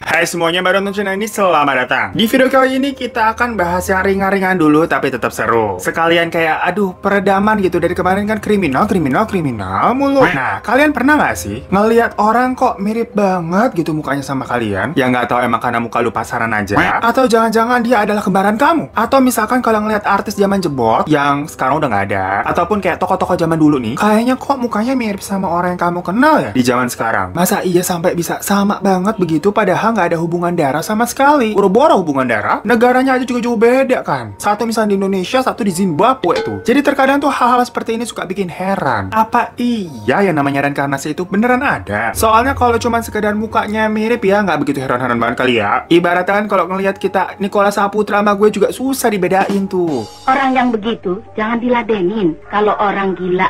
Hai semuanya, baru nonton channel ini, selamat datang. Di video kali ini kita akan bahas yang ringan-ringan dulu tapi tetap seru. Sekalian kayak peredaman gitu. Dari kemarin kan kriminal mulu. Nah, kalian pernah nggak sih ngelihat orang kok mirip banget gitu mukanya sama kalian? Ya nggak tahu emang karena muka lu pasaran aja, atau jangan-jangan dia adalah kembaran kamu? Atau misalkan kalau ngelihat artis zaman jebot yang sekarang udah nggak ada, ataupun kayak tokoh-tokoh zaman dulu nih, kayaknya kok mukanya mirip sama orang yang kamu kenal ya di zaman sekarang. Masa iya sampai bisa sama banget begitu padahal nggak ada hubungan darah sama sekali? Boro-boro hubungan darah, negaranya aja juga jauh beda kan. Satu misalnya di Indonesia, satu di Zimbabwe tuh. Jadi terkadang tuh hal-hal seperti ini suka bikin heran. Apa iya yang namanya reinkarnasi itu beneran ada? Soalnya kalau cuma sekedar mukanya mirip ya nggak begitu heran-heran banget kali ya. Ibaratnya kan kalau ngelihat kita Nicholas Saputra sama gue juga susah dibedain tuh. Orang yang begitu jangan diladenin. Kalau orang gila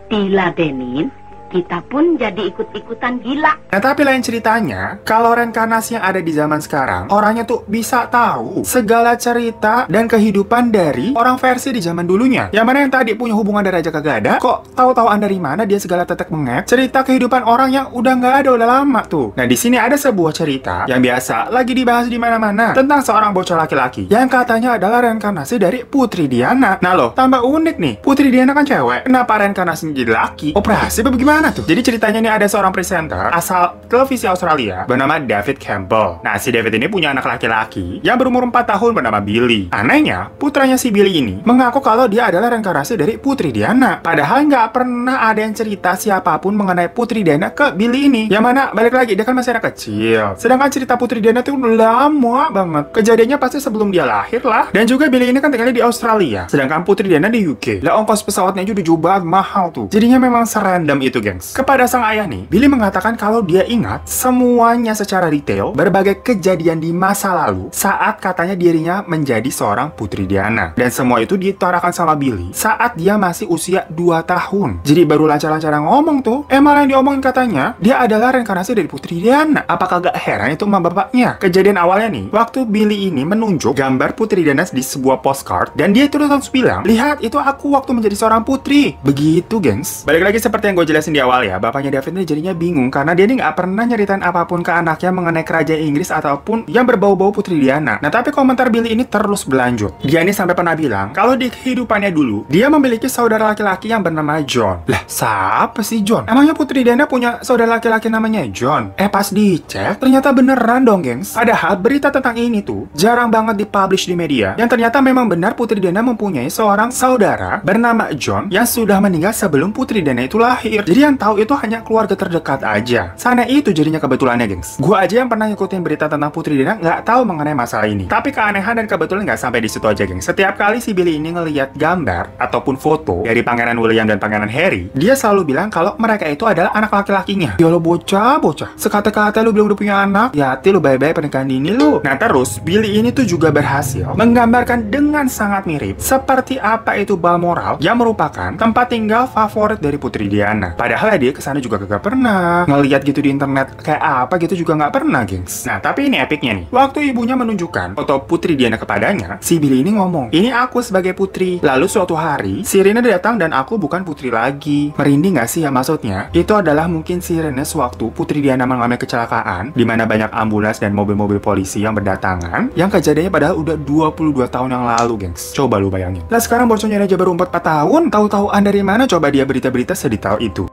diladenin, kita pun jadi ikut-ikutan gila. Nah, tapi lain ceritanya, kalau reinkarnasi yang ada di zaman sekarang, orangnya tuh bisa tahu segala cerita dan kehidupan dari orang versi di zaman dulunya. Yang mana yang tadi punya hubungan darah aja kagak ada, kok tahu-tahuan dari mana dia segala tetek mengek cerita kehidupan orang yang udah nggak ada udah lama tuh. Nah, di sini ada sebuah cerita yang biasa lagi dibahas di mana-mana tentang seorang bocah laki-laki yang katanya adalah reinkarnasi dari Putri Diana. Nah loh, tambah unik nih, Putri Diana kan cewek, kenapa reinkarnasinya jadi laki? Operasi apa bagaimana tuh? Jadi ceritanya ini ada seorang presenter asal televisi Australia bernama David Campbell. Nah, si David ini punya anak laki-laki yang berumur 4 tahun bernama Billy. Anehnya, putranya si Billy ini mengaku kalau dia adalah reinkarnasi dari Putri Diana. Padahal nggak pernah ada yang cerita siapapun mengenai Putri Diana ke Billy ini. Yang mana, balik lagi, dia kan masih anak kecil. Sedangkan cerita Putri Diana tuh lama banget. Kejadiannya pasti sebelum dia lahir lah. Dan juga Billy ini kan tinggalnya di Australia. Sedangkan Putri Diana di UK. Lah ongkos pesawatnya juga udah jauh banget mahal tuh. Jadinya memang serandom itu, gengs. Kepada sang ayah nih, Billy mengatakan kalau dia ingat semuanya secara detail berbagai kejadian di masa lalu saat katanya dirinya menjadi seorang Putri Diana. Dan semua itu ditarakan sama Billy saat dia masih usia 2 tahun. Jadi baru lancar-lancar ngomong tuh, malah yang diomongin katanya dia adalah reinkarnasi dari Putri Diana. Apakah gak heran itu emak bapaknya? Kejadian awalnya nih, waktu Billy ini menunjuk gambar Putri Diana di sebuah postcard dan dia terus bilang, lihat itu aku waktu menjadi seorang putri. Begitu, gengs. Balik lagi seperti yang gue jelasin di awal ya, bapaknya David ini jadinya bingung karena dia ini nggak pernah nyeritain apapun ke anaknya mengenai kerajaan Inggris ataupun yang berbau-bau Putri Diana. Nah, tapi komentar Billy ini terus berlanjut. Dia ini sampai pernah bilang kalau di kehidupannya dulu dia memiliki saudara laki-laki yang bernama John. Lah, siapa sih John? Emangnya Putri Diana punya saudara laki-laki namanya John? Pas dicek ternyata beneran dong, gengs. Padahal berita tentang ini tuh jarang banget dipublish di media. Yang ternyata memang benar Putri Diana mempunyai seorang saudara bernama John yang sudah meninggal sebelum Putri Diana itu lahir. Jadi yang tahu itu hanya keluarga terdekat aja. Sana itu jadinya kebetulannya, gengs. Gua aja yang pernah ngikutin berita tentang Putri Diana nggak tahu mengenai masalah ini. Tapi keanehan dan kebetulan nggak sampai di situ aja, gengs. Setiap kali si Billy ini ngelihat gambar ataupun foto dari Pangeran William dan Pangeran Harry, dia selalu bilang kalau mereka itu adalah anak laki-lakinya. Ya lo bocah. Sekata-kata lu belum udah punya anak, ya hati lu bye-bye pernikahan dini lu. Nah terus, Billy ini tuh juga berhasil menggambarkan dengan sangat mirip seperti apa itu Balmoral yang merupakan tempat tinggal favorit dari Putri Diana. Padahal dia kesana juga gak pernah. Ngeliat gitu di internet kayak apa gitu juga gak pernah, gengs. Nah, tapi ini epicnya nih. Waktu ibunya menunjukkan foto Putri Diana kepadanya, si Billy ini ngomong, ini aku sebagai putri. Lalu suatu hari, si Rina datang dan aku bukan putri lagi. Merinding gak sih ya maksudnya? Itu adalah mungkin si Rina sewaktu Putri Diana mengalami kecelakaan, di mana banyak ambulans dan mobil-mobil polisi yang berdatangan, yang kejadiannya padahal udah 22 tahun yang lalu, gengs. Coba lu bayangin. Lah sekarang bocahnya aja baru 4 tahun, tahu-tahuan dari mana coba dia berita-berita sedetail itu?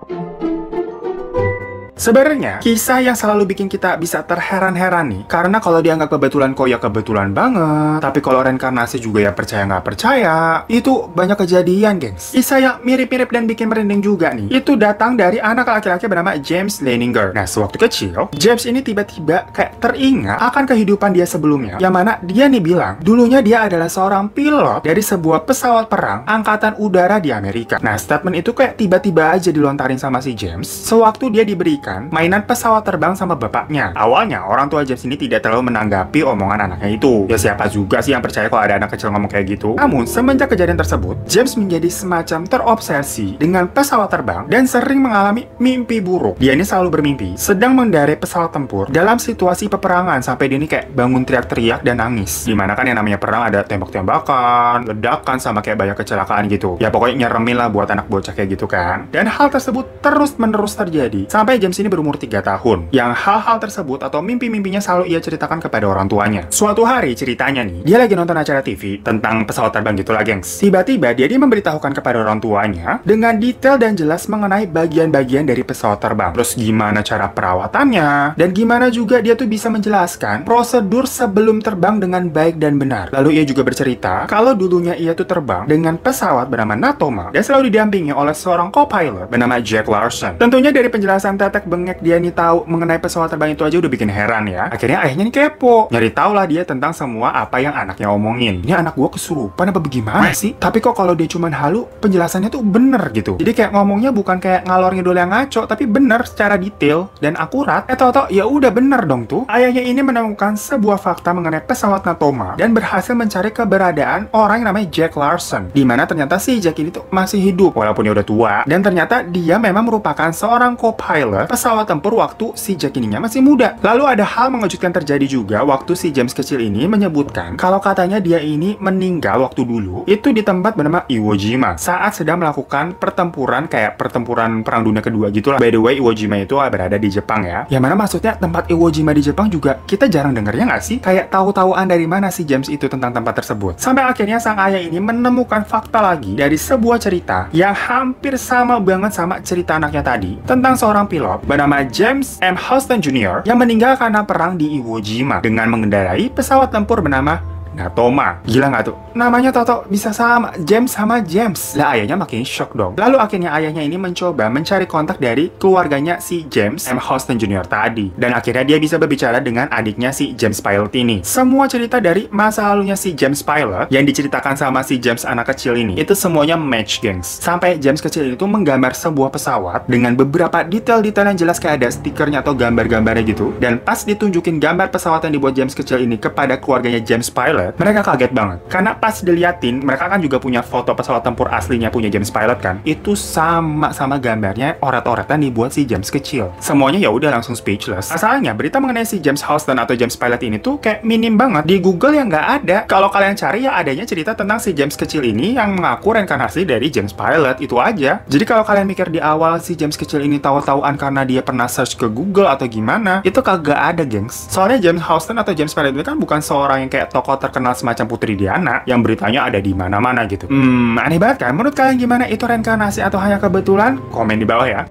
Sebenarnya, kisah yang selalu bikin kita bisa terheran-heran nih. Karena kalau dianggap kebetulan kok ya kebetulan banget. Tapi kalau reinkarnasi juga ya percaya nggak percaya. Itu banyak kejadian, gengs. Kisah yang mirip-mirip dan bikin merinding juga nih. Itu datang dari anak laki-laki bernama James Leininger. Nah, sewaktu kecil, James ini tiba-tiba kayak teringat akan kehidupan dia sebelumnya. Yang mana dia nih bilang, dulunya dia adalah seorang pilot dari sebuah pesawat perang angkatan udara di Amerika. Nah, statement itu kayak tiba-tiba aja dilontarin sama si James sewaktu dia diberikan mainan pesawat terbang sama bapaknya. Awalnya orang tua James ini tidak terlalu menanggapi omongan anaknya itu. Ya siapa juga sih yang percaya kalau ada anak kecil ngomong kayak gitu? Namun semenjak kejadian tersebut, James menjadi semacam terobsesi dengan pesawat terbang dan sering mengalami mimpi buruk. Dia ini selalu bermimpi sedang mengendarai pesawat tempur dalam situasi peperangan sampai dia ini kayak bangun teriak-teriak dan nangis. Dimana kan yang namanya perang ada tembak-tembakan, ledakan sama kayak banyak kecelakaan gitu. Ya pokoknya nyeremin lah buat anak bocah kayak gitu kan. Dan hal tersebut terus-menerus terjadi sampai James ini berumur 3 tahun, yang hal-hal tersebut atau mimpi-mimpinya selalu ia ceritakan kepada orang tuanya. Suatu hari ceritanya nih, dia lagi nonton acara TV tentang pesawat terbang gitulah gengs. Tiba-tiba dia memberitahukan kepada orang tuanya dengan detail dan jelas mengenai bagian-bagian dari pesawat terbang. Terus gimana cara perawatannya, dan gimana juga dia tuh bisa menjelaskan prosedur sebelum terbang dengan baik dan benar. Lalu ia juga bercerita kalau dulunya ia tuh terbang dengan pesawat bernama Natoma dan selalu didampingi oleh seorang co-pilot bernama Jack Larson. Tentunya dari penjelasan tetek bengek dia nih tahu mengenai pesawat terbang itu aja udah bikin heran ya. Akhirnya ayahnya nih kepo, nyari tahu lah dia tentang semua apa yang anaknya omongin. Ini anak gua kesurupan apa bagaimana sih? Tapi kok kalau dia cuman halu, penjelasannya tuh bener gitu. Jadi kayak ngomongnya bukan kayak ngalor ngidul yang ngaco, tapi bener secara detail dan akurat. Toto ya udah bener dong tuh. Ayahnya ini menemukan sebuah fakta mengenai pesawat Natoma dan berhasil mencari keberadaan orang yang namanya Jack Larson, dimana ternyata si Jack ini tuh masih hidup walaupun dia udah tua, dan ternyata dia memang merupakan seorang co-pilot pesawat tempur waktu si Jack ininya masih muda. Lalu ada hal mengejutkan terjadi juga waktu si James kecil ini menyebutkan kalau katanya dia ini meninggal waktu dulu itu di tempat bernama Iwo Jima saat sedang melakukan pertempuran kayak pertempuran perang dunia kedua gitulah. By the way, Iwo Jima itu berada di Jepang ya. Yang mana maksudnya tempat Iwo Jima di Jepang juga kita jarang dengarnya nggak sih? Kayak tahu-tahuan dari mana si James itu tentang tempat tersebut. Sampai akhirnya sang ayah ini menemukan fakta lagi dari sebuah cerita yang hampir sama banget sama cerita anaknya tadi tentang seorang pilot bernama James M. Houston Jr. yang meninggal karena perang di Iwo Jima dengan mengendarai pesawat tempur bernama Natoma. Gila nggak tuh? Namanya Toto bisa sama, James sama James. Lah ayahnya makin shock dong. Lalu akhirnya ayahnya ini mencoba mencari kontak dari keluarganya si James M. Houston Jr. tadi. Dan akhirnya dia bisa berbicara dengan adiknya si James Pilot ini. Semua cerita dari masa lalunya si James Pilot yang diceritakan sama si James anak kecil ini, itu semuanya match gengs. Sampai James kecil itu menggambar sebuah pesawat dengan beberapa detail-detail yang jelas kayak ada stikernya atau gambar-gambarnya gitu. Dan pas ditunjukin gambar pesawat yang dibuat James kecil ini kepada keluarganya James Pilot, mereka kaget banget karena pas diliatin mereka kan juga punya foto pesawat tempur aslinya punya James Pilot kan, itu sama gambarnya oret-oretan dibuat si James kecil. Semuanya ya udah langsung speechless. Asalnya berita mengenai si James Houston atau James Pilot ini tuh kayak minim banget di Google, yang nggak ada. Kalau kalian cari ya adanya cerita tentang si James kecil ini yang mengaku reinkarnasi dari James Pilot, itu aja. Jadi kalau kalian mikir di awal si James kecil ini tahu-tahuan karena dia pernah search ke Google atau gimana, itu kagak ada gengs. Soalnya James Houston atau James Pilot itu kan bukan seorang yang kayak tokoh terkenal semacam Putri Diana yang beritanya ada di mana-mana gitu. Aneh banget kan? Menurut kalian gimana? Itu reinkarnasi atau hanya kebetulan? Komen di bawah ya.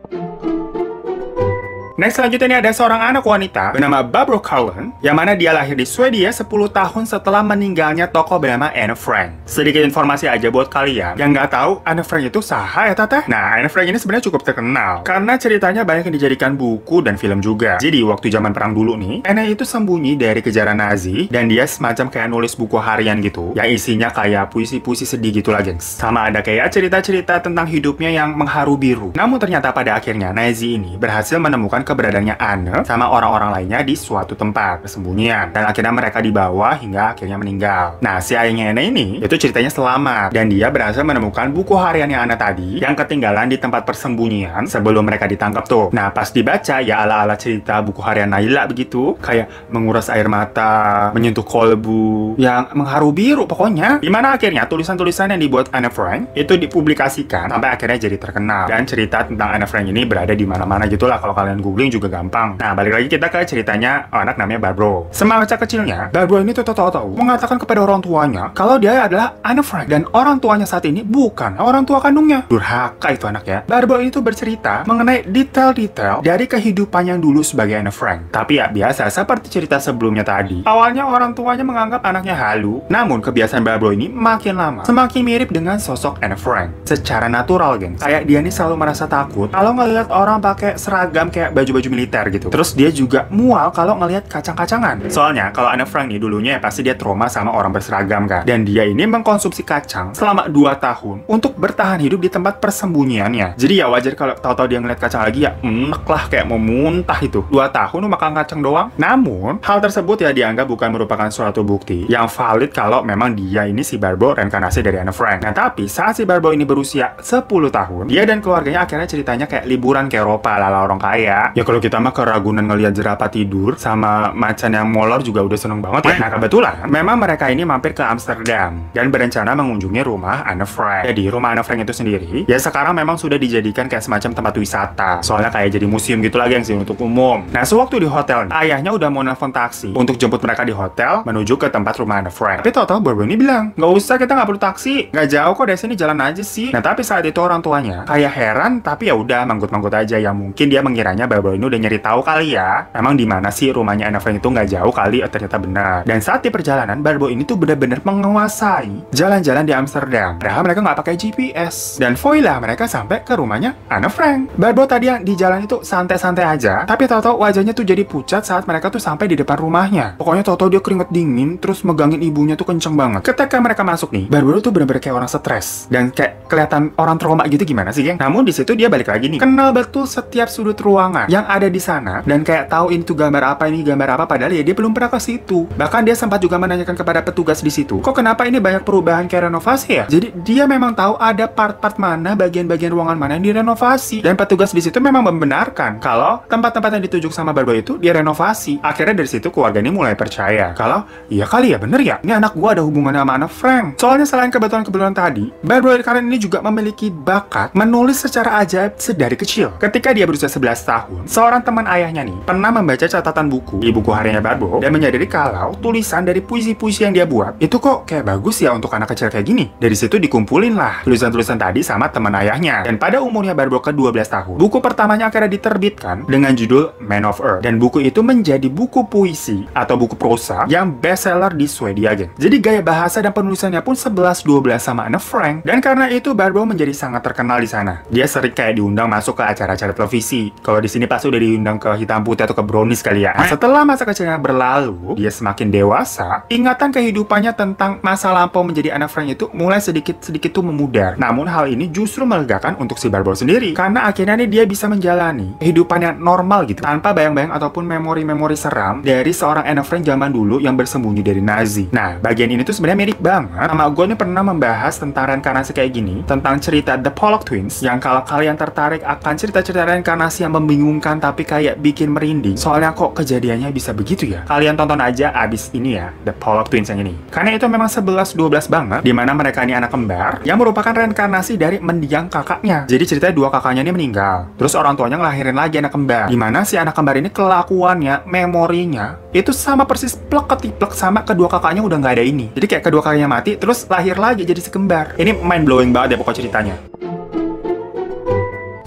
Next selanjutnya ini ada seorang anak wanita bernama Barbro Cullen, yang mana dia lahir di Swedia 10 tahun setelah meninggalnya tokoh bernama Anne Frank. Sedikit informasi aja buat kalian yang nggak tahu Anne Frank itu saha ya teteh. Nah, Anne Frank ini sebenarnya cukup terkenal karena ceritanya banyak yang dijadikan buku dan film juga. Jadi waktu zaman perang dulu nih, Anne itu sembunyi dari kejaran Nazi dan dia semacam kayak nulis buku harian gitu yang isinya kayak puisi-puisi sedih gitu lah gengs. Sama ada kayak cerita-cerita tentang hidupnya yang mengharu biru. Namun ternyata pada akhirnya Nazi ini berhasil menemukan keberadaannya Anne sama orang-orang lainnya di suatu tempat persembunyian, dan akhirnya mereka dibawa hingga akhirnya meninggal. Nah, si ayahnya Anne ini itu ceritanya selamat dan dia berhasil menemukan buku hariannya Anne tadi yang ketinggalan di tempat persembunyian sebelum mereka ditangkap tuh. Nah, pas dibaca ya ala-ala cerita buku harian Naila begitu, kayak menguras air mata, menyentuh kolbu, yang mengharu biru pokoknya. Dimana akhirnya tulisan-tulisan yang dibuat Anne Frank itu dipublikasikan sampai akhirnya jadi terkenal, dan cerita tentang Anne Frank ini berada di mana-mana gitulah. Kalau kalian googling juga gampang. Nah, balik lagi kita ke ceritanya anak namanya Barbro. Semasa kecilnya, Barbro ini tuh tahu-tahu mengatakan kepada orang tuanya kalau dia adalah Anne Frank, dan orang tuanya saat ini bukan orang tua kandungnya. Durhaka itu anak ya. Barbro itu bercerita mengenai detail-detail dari kehidupan yang dulu sebagai Anne Frank. Tapi ya biasa seperti cerita sebelumnya tadi. Awalnya orang tuanya menganggap anaknya halu, namun kebiasaan Barbro ini makin lama semakin mirip dengan sosok Anne Frank. Secara natural, gengs. Kayak dia nih selalu merasa takut kalau ngelihat orang pakai seragam kayak baju-baju militer gitu. Terus dia juga mual kalau ngelihat kacang-kacangan. Soalnya kalau Anne Frank nih dulunya ya pasti dia trauma sama orang berseragam kan. Dan dia ini mengkonsumsi kacang selama 2 tahun untuk bertahan hidup di tempat persembunyiannya. Jadi ya wajar kalau tahu-tahu dia ngeliat kacang lagi ya enek lah, kayak mau muntah itu. 2 tahun makan kacang doang. Namun hal tersebut ya dianggap bukan merupakan suatu bukti yang valid kalau memang dia ini si Barbro reinkarnasi dari Anne Frank. Nah, tapi saat si Barbro ini berusia 10 tahun, dia dan keluarganya akhirnya ceritanya kayak liburan ke Eropa ala orang kaya, Ya kalau kita mah ke Ragunan ngelihat jerapah tidur sama macan yang molor juga udah seneng banget ya. Nah kebetulan memang mereka ini mampir ke Amsterdam dan berencana mengunjungi rumah Anne Frank. Jadi rumah Anne Frank itu sendiri ya sekarang memang sudah dijadikan kayak semacam tempat wisata. Soalnya kayak jadi museum gitu lagi yang sih untuk umum. Nah sewaktu di hotel, ayahnya udah mau nelfon taksi untuk jemput mereka di hotel menuju ke tempat rumah Anne Frank. Tapi tahu-tahu Barbo ini bilang, nggak usah, kita nggak perlu taksi, nggak jauh kok dari sini, jalan aja sih. Nah tapi saat itu orang tuanya kayak heran, tapi ya udah manggut-manggut aja. Ya mungkin dia mengiranya Barbo ini udah nyari tahu kali ya. Emang di mana sih rumahnya Anne Frank itu nggak jauh kali, ternyata benar. Dan saat di perjalanan, Barbo ini tuh benar-benar menguasai jalan-jalan di Amsterdam. Padahal mereka nggak pakai GPS. Dan voila mereka sampai ke rumahnya Anne Frank. Barbo tadi yang di jalan itu santai-santai aja, tapi tahu-tahu wajahnya tuh jadi pucat saat mereka tuh sampai di depan rumahnya. Pokoknya tahu-tahu dia keringet dingin, terus megangin ibunya tuh kenceng banget. Ketika mereka masuk nih, Barbo tuh benar-benar kayak orang stres dan kayak kelihatan orang trauma gitu, gimana sih, geng? Namun di situ dia balik lagi nih, kenal betul setiap sudut ruangan yang ada di sana dan kayak tahu ini tuh gambar apa, ini gambar apa, padahal ya dia belum pernah ke situ. Bahkan dia sempat juga menanyakan kepada petugas di situ, kok kenapa ini banyak perubahan kayak renovasi ya? Jadi dia memang tahu ada part-part mana, bagian-bagian ruangan mana yang direnovasi. Dan petugas di situ memang membenarkan kalau tempat-tempat yang dituju sama Barbo itu direnovasi. Akhirnya dari situ keluarga ini mulai percaya kalau iya kali ya, bener ya, ini anak gua ada hubungannya sama Anne Frank. Soalnya selain kebetulan-kebetulan tadi, Barbo kalian ini juga memiliki bakat menulis secara ajaib sedari kecil. Ketika dia berusia 11 tahun, seorang teman ayahnya nih pernah membaca catatan buku di buku hariannya Barbo dan menyadari kalau tulisan dari puisi-puisi yang dia buat itu kok kayak bagus ya untuk anak kecil kayak gini. Dari situ dikumpulin lah tulisan-tulisan tadi sama teman ayahnya. Dan pada umurnya Barbo ke-12 tahun, buku pertamanya akhirnya diterbitkan dengan judul Man of Earth. Dan buku itu menjadi buku puisi atau buku prosa yang bestseller di Swedia, geng. Jadi gaya bahasa dan penulisannya pun 11-12 sama Anne Frank. Dan karena itu Barbo menjadi sangat terkenal di sana. Dia sering kayak diundang masuk ke acara-acara televisi. Kalau di sini pasti udah diundang ke Hitam Putih atau ke Brownies kali ya. Nah, setelah masa kecilnya berlalu, dia semakin dewasa, ingatan kehidupannya tentang masa lampau menjadi Anne Frank itu mulai sedikit-sedikit tuh memudar. Namun hal ini justru melegakan untuk si Barbo sendiri. Karena akhirnya nih dia bisa menjalani kehidupan yang normal gitu, tanpa bayang-bayang ataupun memori-memori seram dari seorang Anne Frank zaman dulu yang bersembunyi dari Nazi. Nah, bagian ini tuh sebenarnya mirip banget sama gue nih pernah membahas tentang reinkarnasi kayak gini, tentang cerita The Pollock Twins, yang kalau kalian tertarik akan cerita-cerita reinkarnasi yang membingungkan tapi kayak bikin merinding, soalnya kok kejadiannya bisa begitu ya, kalian tonton aja abis ini ya, The Pollock Twins yang ini. Karena itu memang 11-12 banget, dimana mereka ini anak kembar yang merupakan reinkarnasi dari mendiang kakaknya. Jadi ceritanya dua kakaknya ini meninggal, terus orang tuanya ngelahirin lagi anak kembar, dimana si anak kembar ini kelakuannya, memorinya itu sama persis plek ketiplek sama kedua kakaknya udah nggak ada ini. Jadi kayak kedua kakaknya mati terus lahir lagi jadi si kembar. Ini mind blowing banget ya pokok ceritanya.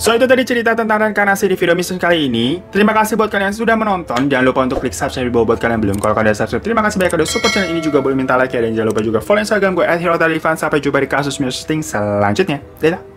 So itu tadi cerita tentang reinkarnasi di video mission kali ini. Terima kasih buat kalian yang sudah menonton. Jangan lupa untuk klik subscribe di bawah buat kalian yang belum. Kalau kalian udah subscribe, terima kasih banyak udah support channel ini juga, boleh minta like ya. Dan jangan lupa juga follow Instagram gue @herotarifan. Sampai jumpa di kasus misting selanjutnya. Dadah.